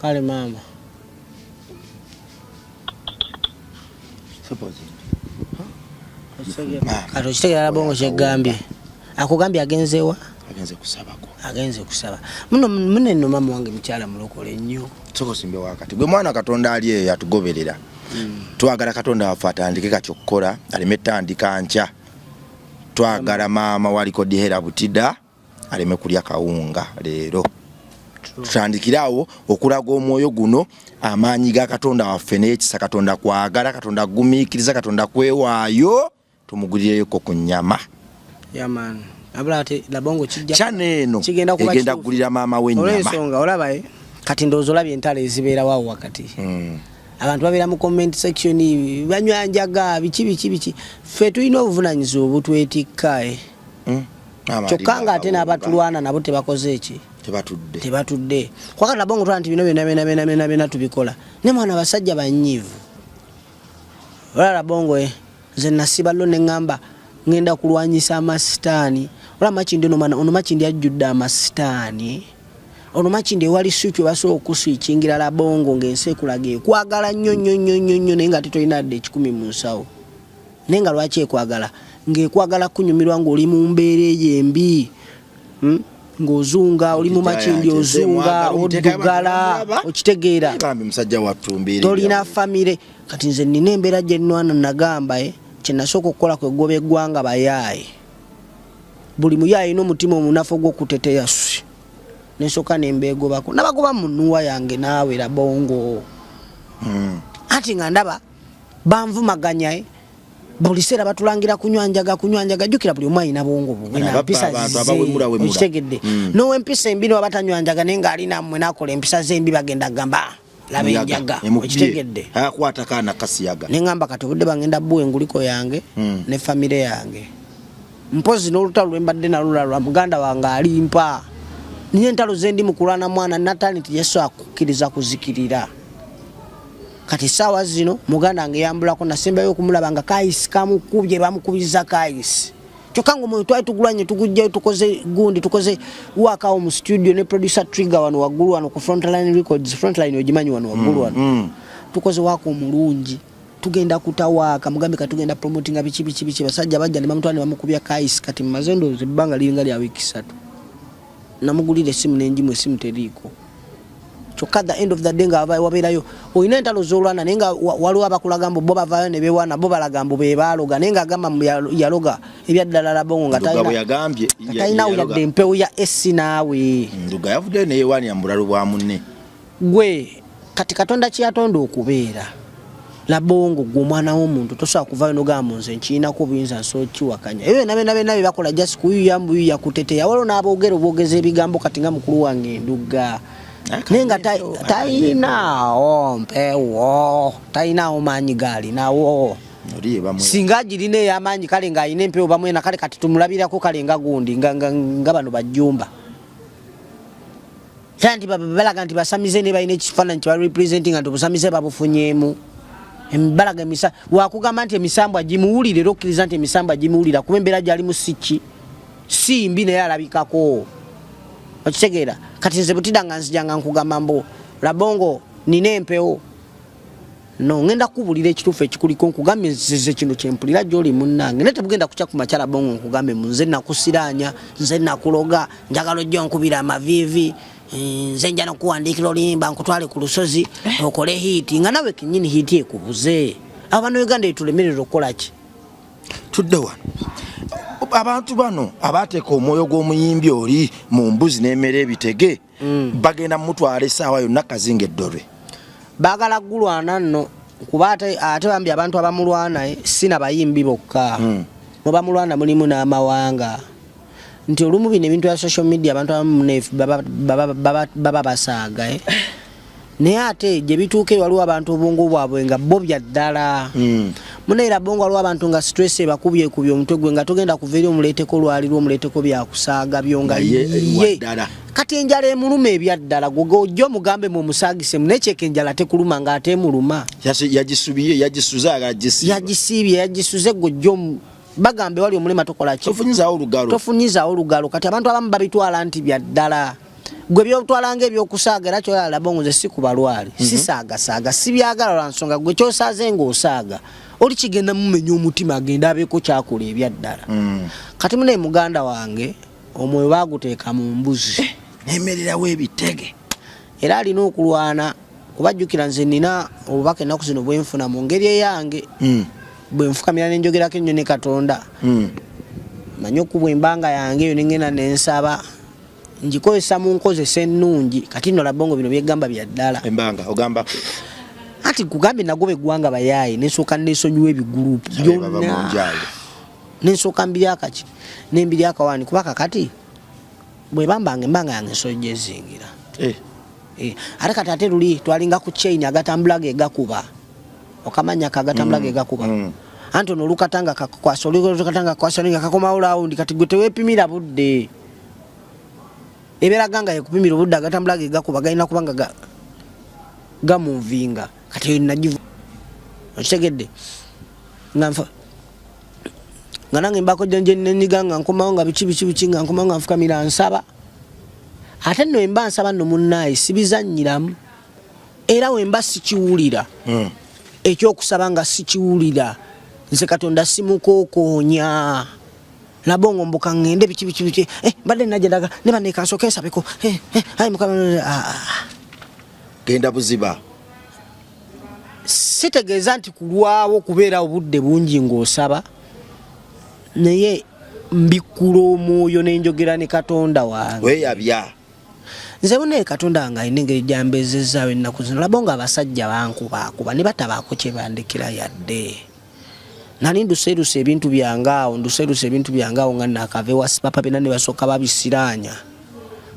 kale maama kati okitegeera bongo kyegambye akugambye agenzeewa agenze kusaba muno nno mama wange mukyala mulokole nnyo soko simbe wakati gwe mwana katonda ali eyo yatugoberera twagala katonda waffe atandike kakyokukola aleme tandika nca twagala maama waliko dihera butida aleme kulya kawunga leero tutandikirawo okulaga omwoyo guno amaanyi ga katonda waffe n'ekisa katonda kwagala katonda gumiikiriza katonda kwewaayo tumugulireyoko ku nnyama yaman abula ate labongo kijja kyaneeno egenda kugulira maama w'ennyama olw'ensonga olaba kati ndowooza olabye entalo ezibeerawo wakati abantu babeera mu comment section banywa njaga biki ffe tulina obuvunanyizibwa obutwetikka kyokka nga ate n'abatulwana nabo tebakoze eki tebatudde kwakati labongo tula nti bino byonna tubikola ne mwana abasajja banyiivu olaba labongo nze nasiballo ne ŋŋamba ngenda kulwanyisa amasitaani olaba makindi ono makindi ajjudde amasitaani ono makindi ewali switch basobola okuswikingira labongo ng'ensi ekulaga ekwagala nnyo naye nga tetolina dde 10 mu nsawo naye nga lwaki ekwagala ng'ekwagala kunyumirwa ng'oli mu mbeera eyo embi ng'ozunga oli mu makindi ozunga oddugala okitegeera tolina famire kati nze nina embeera gye nnwana nagamba kyenasooka okukola kwegoba eggwanga bayaaye buli muyaaye n'omutima omunafu gw'okuteteya nesooka nembeegobako nabagoba mu nnuwa yange naawe labongo anti nga ndaba banvumaganya buli seera batulangira kunywa njaga jjukira buli omu alina bongo bwe nampisa okitegedde n'owempisa embi ne wabatanywa njaga naye ng'alina mmwe n'akola empisa z'embi bagenda gamba laba enjaga okitegedde ne ŋŋamba kati obudde bagenda bbuwa enguliko yange ne famire yange mpozi n'olutalo lwe mbadde nalulalwa muganda wange alimpa niye entalo zendi mu kulwana mwana natani nti Yesu akukkiriza kuzikirira kati sawa zino muganda wange yambulako nasembayo okumulaba nga kayisi kamukubye bamukubiza kayisi kyokka ngo twali tugulanye tugujjayo tukoze gundi tukoze wakawo mu studio ne producer Trigger wano waggulu wano ku Frontline Records Frontline ogimanyi wano waggulu wano tukoze wako omulungi tugenda kutawaaka mugambe katugenda promoting biki basajja bajja ne bamutwala ne bamukubya kayisi kati mazendo zibbanga liringa lya wiki 3 namugulira esimu nenjimu esimu teriiko kyokka at the end of the day nga wabeerayo olina entalo z'olwana naye nga waliwo abakulaga mbu bo bavaayo ne beewana bo balaga mbu be baaloga naye nga agamba yaloga ebyaddala labongo nga talina yadde empewo ya esi naawe nduga yavuddeyo neyewaanira mu bulalu bwa munne gwe kati katonda kyeyatonda okubeera labongo gwe omwana w'omuntu tosobola kuvaayo nogamba nze nkiinako obuyinza nsookiwakanya ebyo nabe bakola just kuyuyambuya kuteteya waliwo n'aboogera obwogeza ebigambo kati nga mukulu wange enduga naye nga talinaawo mpewo talinaawo maanyi gaalinawo singa agirina ey'amaanyi kale ng'alina empewo bamwena kale kati tumulabirako kale nga gundi nga bano bajjumba kale nti balaga nti basamize ne balina ekifaananyi kye barepresentinga nti obusamize babufunyeemu embalaga wakugamba nti emisambwa gimuwulire era okkiriza nti emisambwa gimuwulira kuba embeera gyali mu siki simbi naye alabikako okitegeera kati nze butidanga nzijanga nkugamba mbo Labongo nina empewo no ngenda kubulira ekituufu ekikuliko nkugambye nzize kino kyempulira gy'oli munnange naye tebugenda kuca ku makya Labongo nkugambye nze nakusiraanya nze nakuloga njagala ojja onkubira amaviivi nze nja nokuwandiikira olimba nkutwale ku lusozi okole hiiti nga nawe kennyini hiiti ekubuze abantu Uganda etulemerera okukola ki tudde wano abantu bano abateeka omwoyo gw'omuyimbi oli mu mbuzi n'emmere ebitege bagenda mutwala essaawa yonna kazinga eddolwe baagala gulwana nno kuba ate bambi abantu abamulwana sina bayimbi bokka mubamulwana mulimu n'amawanga nti olumu bino ebintu bya social media abantu baba basaaga naye ate gye bituuke waliwo abantu obwongo bwabwe nga bo bya ddala munaira bongo waliwo abantu nga stress ebakubye omutwe gwe nga togenda kuva eri omuleeteko lwaliro omuleeteko byakusaaga byonga ye kati enjala emuluma ebyaddala gwe ojja omugambe mu musaagise munekyeka enjala tekuluma nga ate emuluma yagisiibye yagisuze gwe ojja bagambe wali omulema tokola ki tofunyizaawo olugalo kati abantu abamu babitwala nti byaddala gwe byotwalanga ebyokusaaga era kyolala Labongo nze si kubalwali sisaagasaaga sibyagala lwa nsonga gwe kyosaaze ng'osaaga oli kigenda mumenya omutima agenda abeeko kyakola ebyaddala kati munaye muganda wange omwoyo baaguteeka mu mbuzi nemererawo ebitege era alina okulwana kubajjukira nze nina obubaka ennaku zino bwenfuna mu ngeri eyange bwenfukamira nenjogerako ennyo ne Katonda manyi okubwa embanga yange eyo nengenda nensaba njikozesa mu nkozesa ennungi kati nno Labongo bino byegamba byaddala embanga ogamba ati kugambye nagoba eggwanga bayaayi nensooka nesonyiwa ebigurupu byonna nensooka mbiryakaki nembiryakawani kuba kakati bwe bambanga embanga yange ensojja ezingira ate kati ate luli twalinga ku chain agatambulaga egakuba okamanya kagatambulaga egakuba anti ono olukatanga kakwasa olukatanga kakwasa nga kakomawo lawundi kati gwe teweepimira budde eberaga nga yekupimira obudde agatambulaga egakuba galina kubanga gamuvinga kati nagivu okitegedde nga nange mbako janje nenyiga nga nkomawo nga biki nga nkomawo nga nfukamira nsaba ate nno emba nsaba nno munnaye sibizannyiramu era wemba sikiwulira ekyokusaba nga sikiwulira nze Katonda simukokoonya Labongo mbuka ngende biki mbadde najadaga ne banne kansooka ensabeko ayi mukama genda buziba sitegeeza nti kulwawo kubeera obudde bungi ng'osaba naye mbikula omwoyo nenjogera ne Katonda wange weyabya nze bunaye Katonda wange alina engeri gyambezezaawo ennaku zino Labongo abasajja bankubaakuba ne batabaako kye bandikira yadde nali nduseeruse ebintu byange awo nga nakava ewa Sipapa bena ne basooka babisiraanya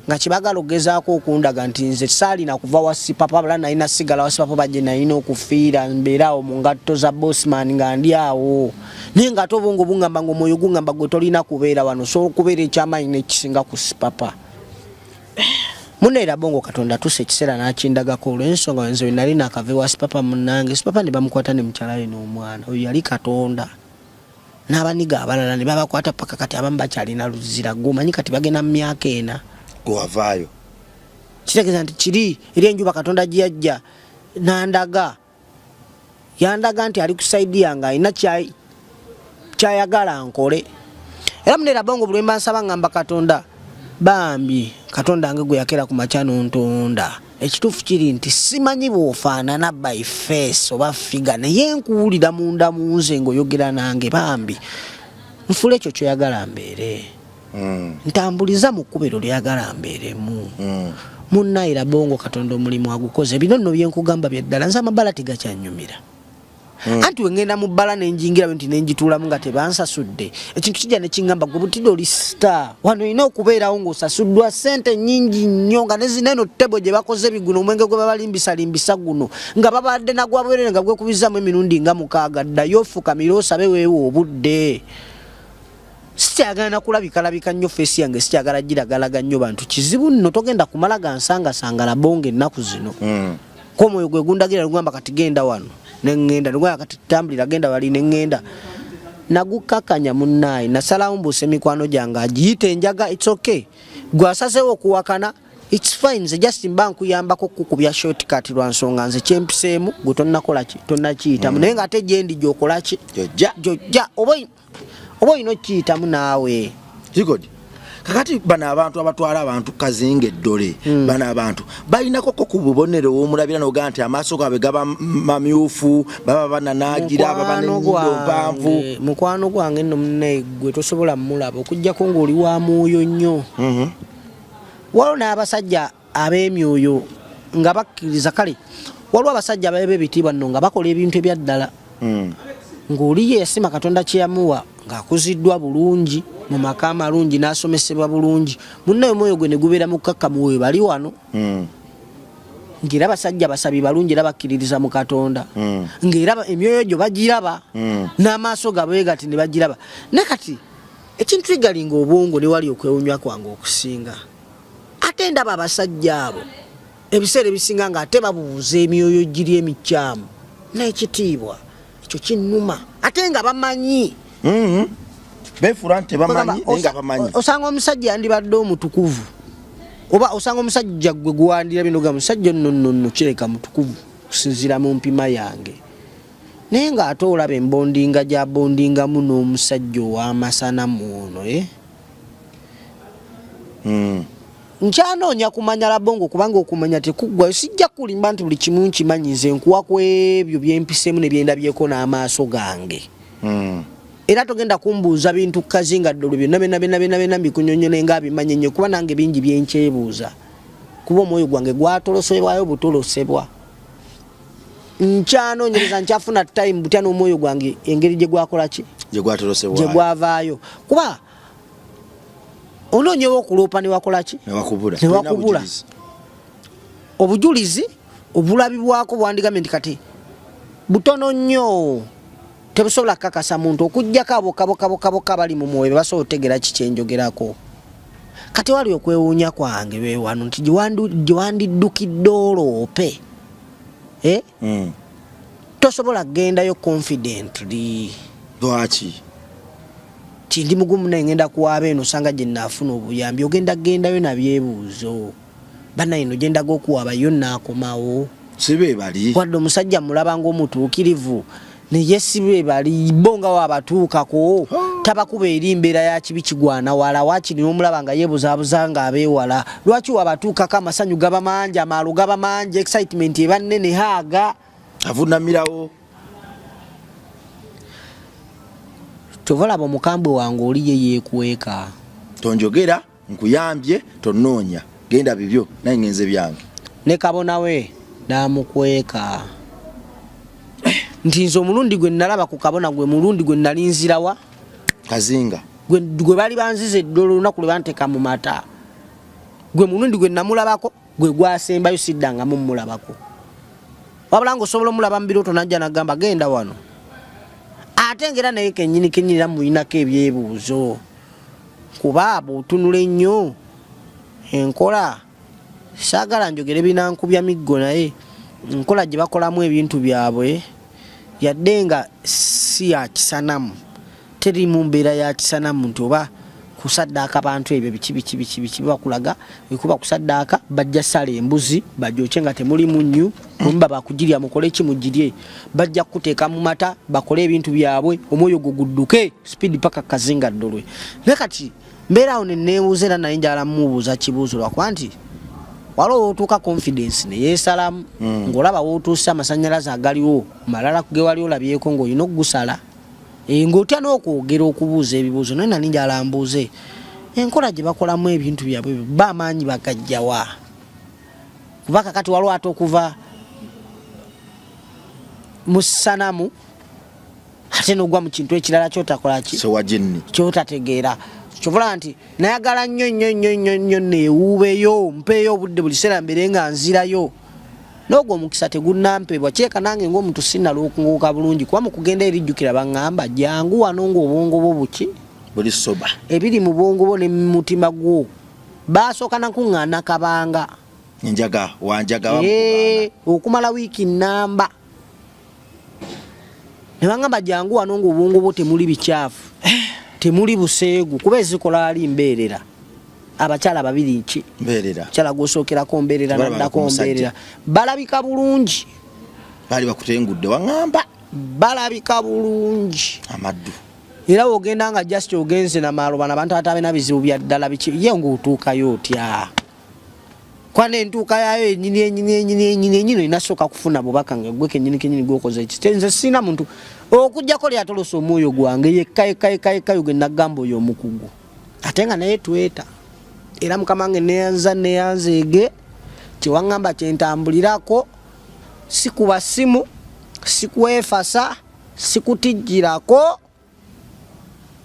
nga kibagala ogezaako okundaga nti nze saalina kuva wa Sipapa bala nalina sigala wa Sipapa bajje nalina okufiira mbeeraawo mu ngatto za Bossman nga ndi awo naye nga ate obwongo bungamba ng'omwoyo gungamba gwe tolina kubeera wano so okubeera ekyamaanyi nekisinga ku Sipapa munaye Labongo Katonda tuuse ekiseera n'akindagako olw'ensonga nze we nali nakava ewa Sipapa munnange Sipapa ne bamukwata ne mukyala we n'omwana oyo yali Katonda n'abaniga abalala ne babakwata paka kati abamu bakyalina luzira gomanyi kati bagenda mu myaka ena gwavaayo kitegeeza nti kiri eri enjuba Katonda gyeyajja yandaga nti ali kusaidi yange alina kyayagala nkole era munaye Labongo buli lwemba nsaba ngamba Katonda bambi Katonda wange gwe yakera ku makya n'ontonda ekituufu kiri nti simanyi bw'ofaanana by face oba figa naye nkuwulira munda mu nze ng'oyogera nange bambi nfula ekyo kyoyagala mbeere ntambuliza mu kkubiro lyagala mbeeremu munnaye Labongo Katonda omulimu agukoze bino nno byenkugamba byaddala nze amabala tegakyanyumira anti wengenda mu bbala nenjingira nti nenjituulamu nga tebansasudde ekintu kijja nekingamba gwe butidde oli star wano olina okubeerawo ng'osasuddwa ssente nnyingi nnyo nga nezineno ttebo gye bakoze biguno omwenge gwe babalimbisa guno nga babadde nagwabwerere nga gwekubizaamu emirundi nga 6 ddayo ofukamire osabe weewo obudde sikyagala nakulabikalabika nnyo feesi yange sikyagala giragalaga nnyo bantu kizibu nno togenda kumala gansangasanga Labongo ennaku zino komwoyo gwe gundagira lugamba kati genda wano nengenda lugamba kati tambulira genda wali nengenda nagukakanya munnaye nasalawo mbuse mikwano gyange agiyite enjaga it's okay gwasasewo okuwakana it's fine nze just mba nkuyambako kukubya shortcut lwa nsonga nze kyempiseemu gwe tonnakola ki tonnakiyitamu naye ng'ate gye ndi gy'okola ki jojja oba olina okiyitamu naawe kigodi kakati bano abantu abatwala abantu kazinga eddole bano abantu balinako ku bubonero w'omulabira n'ogaa nti amaaso gaabwe gaba mamyufu baba bananaagira baba n'ennyindo mpanvu mukwano gwange nno munne gwe tosobola mmulaba okuggyako ng'oli wa mwoyo nnyo waliwo n'abasajja ab'emyoyo nga bakkiriza kale waliwo abasajja ab'ebitiibwa nno nga bakola ebintu ebyaddala ng'oli ye yasima Katonda kye yamuwa ng'akuziddwa bulungi mu maka amalungi n'asomesebwa bulungi munnaye omwoyo gwe ne gubeera mukakkamu we bali wano ng'era abasajja basabi balungi era bakkiririza mu Katonda ng'era emyoyo gyo bagiraba n'amaaso gaabwe gati ne bagiraba ne kati ekintu egalinga obwongo ne wali okwewunywa kwange okusinga ate ndaba abasajja abo ebiseera ebisinga ng'ate babuuza emyoyo giri emikyamu n'ekitiibwa ekyo kinnuma ate nga bamanyi beefula nti bamanyi nga bamanyi osanga omusajja yandibadde omutukuvu oba osanga omusajja gwe guwandira bino ga musajja nno kireka mutukuvu kusinziira mu mpima yange naye ng'ate olaba embondinga gy'abondingamu n'omusajja ow'amasanamu ono nkyanoonya kumanya labongo kubanga okumanya tekuggwayo sijja kulimba nti buli kimu nkimanyize nkuwa ku ebyo byempiseemu ne byendabyeko n'amaaso gange era togenda kumbuuza bintu kazinga ddolo byonna mbikunyonyole nga abimanye nnyo kuba nange bingi byenkyebuuza kuba omwoyo gwange gwatolosebwayo butolosebwa nkyanoonyereza nkyafuna time butya n'omwoyo gwange engeri gye gwakola ki gye gwavaayo kuba onoonyewo okuloopa ne wakola ki ne wakubula obujulizi obulabibwako bwandigamye nti kati butono nnyo tebusobola kukakasa muntu okuggyako abo bali mu mwoyo basobola otegera kikyenjogerako kati wali okwewuunya kwange be wano nti gyewandiddukidde oloope tosobola kugendayo confidently lwaki ndi mugumu naye ngenda kuwaaba eno osanga gye nnaafuna obuyambi ogenda kugendayo nabyebuuzo bana eno gye ndaga okuwaaba yo nnaakomawo sibe bali wadde omusajja mulaba ng'omutuukirivu naye sibe bali bo nga wabatuukako tabakuba eri mbeera ya kibi kigwana wala wakiri n'omulaba nga yeebuzaabuza ng'abeewala lwaki wabatuukako amasanyu gaba mangi amaalo gaba mangi excitement eba nnene haaga avunamirawo tovalaba omukambwe wange oli ye yeekweka tonjogera nkuyambye tonoonya genda bibyo naye ngenze byange ne kabona we n'amukweka nti nze omulundi gwe nalaba ku kabona gwe mulundi gwe nalinzirawa kazinga gwe bali banzize eddolo olunaku lwe banteeka mu mata gwe mulundi gwe namulabako gwe gwasembayo siddangamu mmulabako wabula ng'osobola omulaba mu birooto najja nagamba genda wano ate ngera naye kennyini muyinako ebyebuuzo kuba abo otunula ennyo enkola saagala njogere binankubya miggo naye nkola gye bakolamu ebintu byabwe yadde nga si ya kisanamu teri mu mbeera ya kisanamu nti oba kusaddaaka abantu ebyo biki bakulaga ekuba kusaddaaka bajja sala embuzi bajooke nga temuli munnyu mumba bakugirya mukole ki mugirye bajja kuteeka mu mata bakole ebintu byabwe omwoyo gugudduke speed paka kazinga ddolwe ne kati mbeera awo neneebuuza era naye njala mmubuuza kibuuzo lwakuba nti waliwo wootuuka confidence neyeesalamu ng'olaba wootuusa amasannyalaze agaliwo malala ge wali olabyeko ng'olina okugusala ng'otya n'okwogera okubuuza ebibuuzo naye nali njala mbuuze enkola gye bakolamu ebintu byabwe ba amaanyi bagajjawa kuba kakati waliwo ate okuva mu ssanamu ate n'ogwa mu kintu ekirala kyotakola ki kyotategeera kyovula nti nayagala nnyo neewuubeyo mpeeyo obudde buli kiseera mbeere nga nzirayo n'ogwo omukisa tegunnampebwa kyeka nange ng'omuntu sinnala okunguuka bulungi kuba mu kugenda erijjukira baŋŋamba jangu wano ng'obwongo bwo buki buli soba ebiri mu bwongo bwo ne mu mutima gwo baasooka nakuŋŋaana kabanga wanjaga okumala wiiki nnamba ne bangamba jangu wano ng'obwongo bwo temuli bikyafu temuli buseegu kuba ezikola ali mbeerera abakyala babiri ki mbeerera kyala gosookerako mbeerera naddako mbeerera balabika bulungi bali bakutengudde waŋŋamba balabika bulungi amaddu era ogenda nga just ogenze na maloba nabantu atabena bizibu bya ddala biki ye ng'otuukayo otya kwane entuuka yayo enyini inasooka kufuna bubaka nga gwe kenyini gwokoze ekitenze sina muntu okujjako lyatolosa omwoyo gwange yekka gwe nagamba oyo omukugu ate nga naye tweta era mukama wange neyanzeege kyewaŋŋamba kyentambulirako sikuba simu sikwefasa sikutijjirako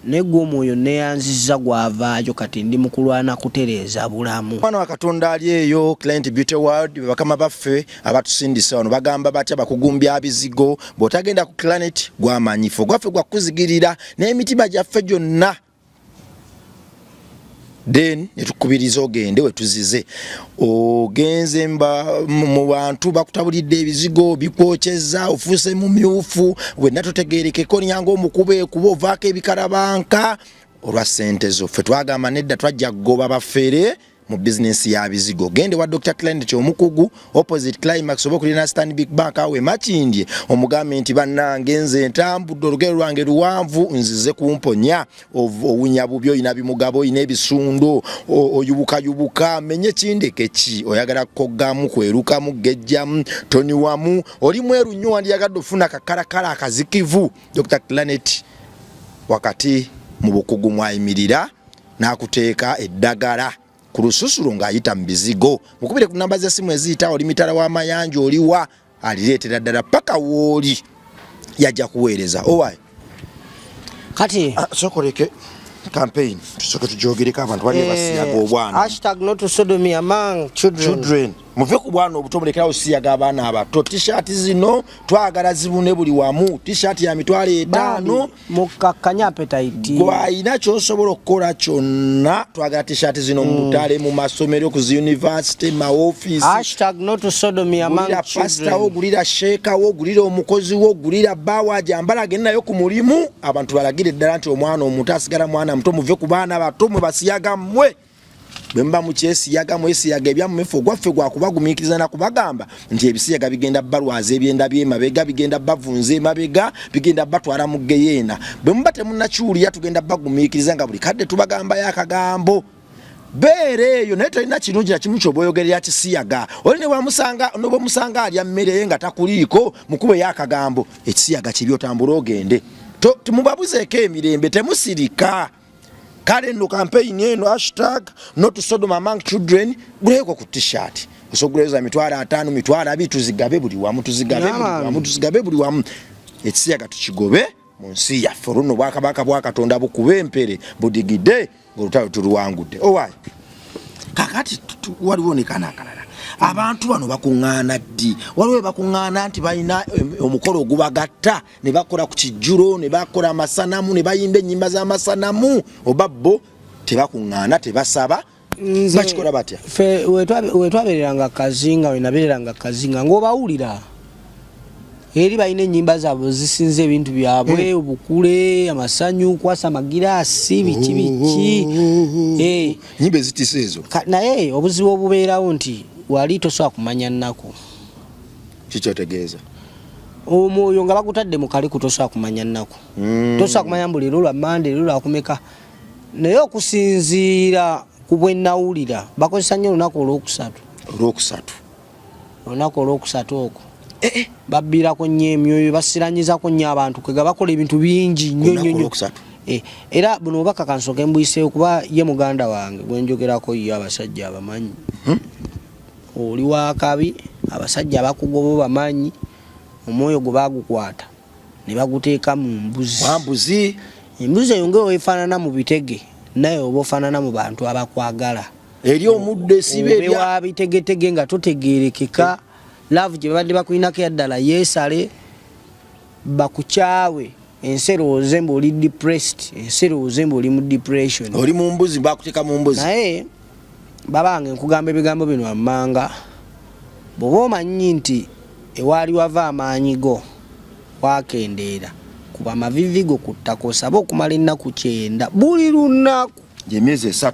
negwe omwoyo neyanziza gwavaayo kati ndi mukulwana kutereeza bulamu mwana wa Katonda ali eyo Client Beauty World bakama baffe abatusindisa wano bagamba batya bakugumbya abizigo bw'otagenda ku Client gwamanyifo gwaffe gwakuzigirira n'emitima gyaffe gyonna then netukubiriza ogende wetuzize ogenze mu bantu bakutabulidde ebizigo bikwokyeza ofuuse mu myufu wenna totegeerekeko nyanga omukube kuba ovaako ebikarabanka olwa ssente zo ffe twagamba nedda twajja kugoba baffere mu business ya bizigo gende wa Dr. Client kyomukugu opposite Climax oba kulina Stanbic Bank awe Makindye omugambe nti bannange nze ntambudde olugero lwange luwanvu nzize kumponya owunya bubi oyina bimugabo oyina ebisundo oyubuka menye kindeke ki oyagala koggamu kwerukamu gejjamu toni wamu oli mweru nnyo wandiyagadde ofuna kakarakala akazikivu Dr. Client wakati mu bukugu mwayimirira n'akuteeka eddagala ku lususulo ng'ayita mu bizigo mukubire ku namba z'essimu eziyita oli mitala w'amayanja oliwa alireetera ddala paka wooli yajja kuweereza owaye kati sokoleke campaign tusoke tujogereko abantu bali basiyaga obwana #NotSodomyAmongChildren muve ku bwana obuto mulekerawo siyaga abaana abato t-shirt zino twagala zibune buli wamu t-shirt ya mitwalo 5 mukakkanya appetite gwayina kyosobola okukola kyonna twagala t-shirt zino mu butale mu masomero ku zi university ma office #NotSodomyAmongChildren ogulira sheeka wo ogulira omukozi wo ogulira bawa jambala agenda nayo ku mulimu abantu balagire ddala nti omwana omuntu asigala mwana muto muve ku baana bato mwe basiyaga mmwe bemba mukyesiyaga mwesiyaga ebyamumefu gwaffe gwakubagumikiriza na kubagamba nti ebisiyaga bigenda balwaza ebyenda byemabega bigenda bavunza emabega bigenda batwala mu geyeena bwemuba temunnakyuliya tugenda bagumikiriza nga buli kadde tubagamba yakagambo beere eyo naye tolina kirungi na kimu ky'oboyogerera kisiyaga oli ne bwemusanga alya mmere nga takuliiko mukube yakagambo ekisiyaga kibi otambula ogende temubabuzeeko emirembe temusirika kale no campaign eno #NotSodomyAmongChildren guleko ku t-shirt osoguleza mitwalo 5 mitwalo 2 tuzigabe buli wamu tuzigabe buli wamu ekisiyaga tukigobe mu nsi yaffe luno bwakabaka bwa Katonda bukube empere budigide ng'olutalo tuluwangudde owaye kakati waliwo nekanakalala abantu bano bakuŋŋaana ddi waliwo bakuŋŋaana nti balina omukolo ogubagatta ne bakola ku kijjulo ne bakola amasanamu ne bayimba ennyimba z'amasanamu oba bo tebakuŋŋaana tebasaba bakikola batya ffe wetwabereranga kazinga wenabereranga kazinga ng'obawulira eri balina ennyimba zaabwe zisinza ebintu byabwe obukule amasanyu kwasa amagiraasi biki nyimba ezitisa ezo naye obuzibu obubeerawo nti wali tosobola kumanya nnaku kikyotegeeza omwoyo nga bagutadde mu kaliku tosobola kumanya nnaku tosobola kumanya mbu leero lwa mande leero lwakumeka naye okusinziira ku bwe nnawulira bakozesa nnyo olunaku olwokusatu okwo babbirako nnyo emyoyo basiranyizako nnyo abantu kwega bakola ebintu bingi nnyo era buno obubaka kansooka mbuyiseeyo kuba ye muganda wange gwenjogerako ye abasajja abamanyi oli wakabi abasajja abakugoba bamanyi omwoyo gwe bagukwata ne baguteeka mu mbuzi embuzi eyo ng'eyo efaanana mu bitege naye oba ofaanana mu bantu abakwagala eri omudde sibe wa bitegetege nga totegeerekeka love gye babadde bakulinako yaddala yeesale bakukyawe enserooze mbaoli depressed enserooze mbaoli mu depression oli mu mbuzi bakuteeka mu mbuzi naye babange nkugamba ebigambo bino wammanga bw'oba omanyi nti ewaali wava amaanyi go wakendeera kuba amavivi go kuttako osaba okumala ennaku 9 buli lunaku emyezi 3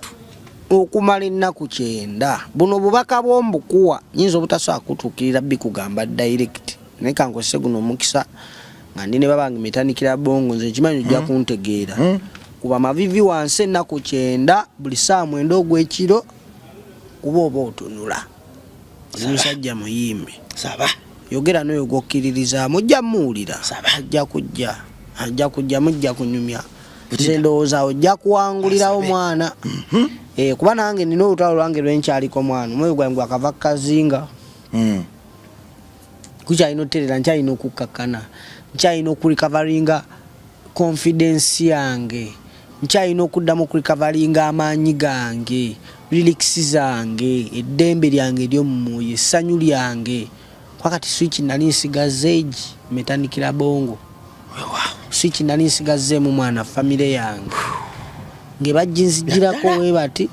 okumala ennaku 9 buno bubaka bwombukuwa nyinza obutasobola kutuukirira bikugamba direct naye kankose guno omukisa nga ndi ne babange metandikira bongo nze kimanyi ojja kuntegeera kuba amavivi wansi ennaku 9 buli saa 9 ogw'ekiro kuba oba otunula omusajja muyimbi saba yogera noyo gokkiririza mujja muwulira ajja kujja mujja kunyumya nze ndowooza ojja kuwangulirawo mwana kuba nange nina olutalo lwange lwenkyaliko mwana omwoyo gwange gwakava kazinga kukyalina oterera nkyalina okukakkana nkyalina okurikavaringa confidence yange nkyalina okuddamu okurikavaringa amaanyi gange lyrics zange eddembe lyange ery'omumwoyo essanyu lyange kwakati switch nali nsigazeegi metandikira bongo switch nali nsigazeemu mwana famire yange nge bajja nzigirako we bati